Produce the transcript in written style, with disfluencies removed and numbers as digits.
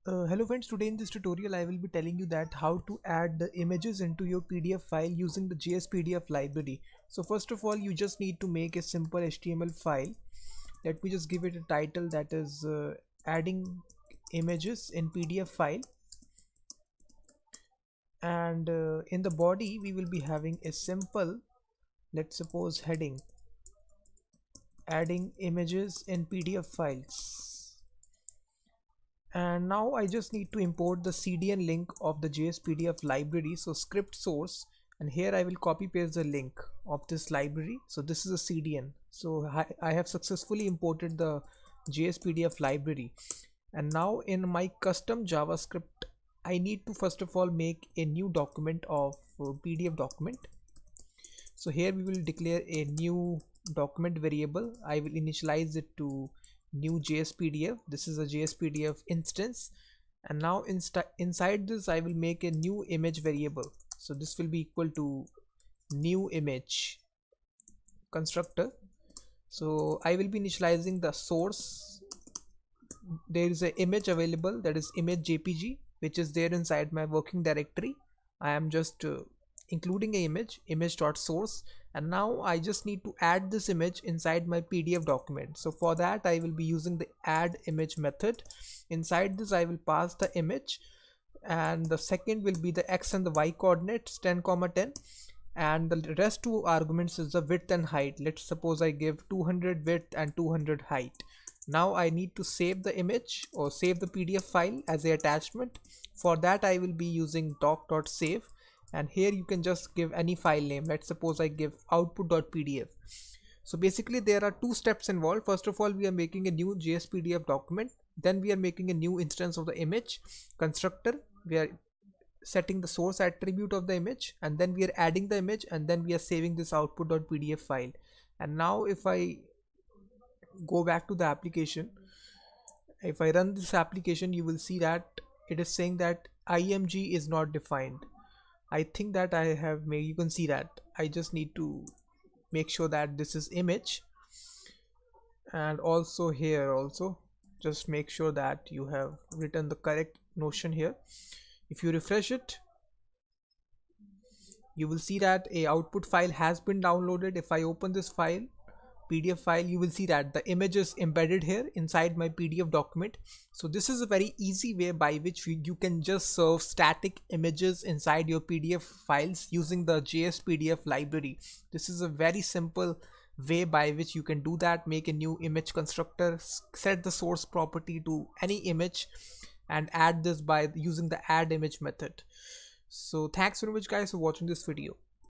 Hello friends, today in this tutorial I will be telling you that how to add the images into your PDF file using the jsPDF library. So first of all, you just need to make a simple HTML file. Let me just give it a title, that is adding images in PDF file, and in the body we will be having a simple, let's suppose, heading: adding images in PDF files. And now I just need to import the CDN link of the JSPDF library, so script source, and here I will copy paste the link of this library. So this is a CDN, so I have successfully imported the JSPDF library. And now in my custom JavaScript, I need to first of all make a new document of PDF document. So here we will declare a new document variable. I will initialize it to new JSPDF. This is a JSPDF instance, and now inside this I will make a new image variable. So this will be equal to new image constructor. So I will be initializing the source. There is an image available, that is image JPG, which is there inside my working directory. I am just including a image.source, and now I just need to add this image inside my PDF document. So for that I will be using the add image method. Inside this I will pass the image, and the second will be the x and the y coordinates 10, 10, and the rest two arguments is the width and height. Let's suppose I give 200 width and 200 height. Now I need to save the image or save the PDF file as a attachment. For that I will be using doc.save, and here you can just give any file name. Let's suppose I give output.pdf. So basically there are two steps involved. First of all, we are making a new JSPDF document, then we are making a new instance of the image constructor. We are setting the source attribute of the image, and then we are adding the image, and then we are saving this output.pdf file. And now if I go back to the application, if I run this application, you will see that it is saying that img is not defined. I think that I have made, you can see that I just need to make sure that this is image, and also here also just make sure that you have written the correct notion here. If you refresh it, you will see that a output file has been downloaded. If I open this file, PDF file, you will see that the image is embedded here inside my PDF document. So this is a very easy way by which you can just serve static images inside your PDF files using the JSPDF library. This is a very simple way by which you can do that. Make a new image constructor, set the source property to any image, and add this by using the add image method. So thanks very much guys for watching this video.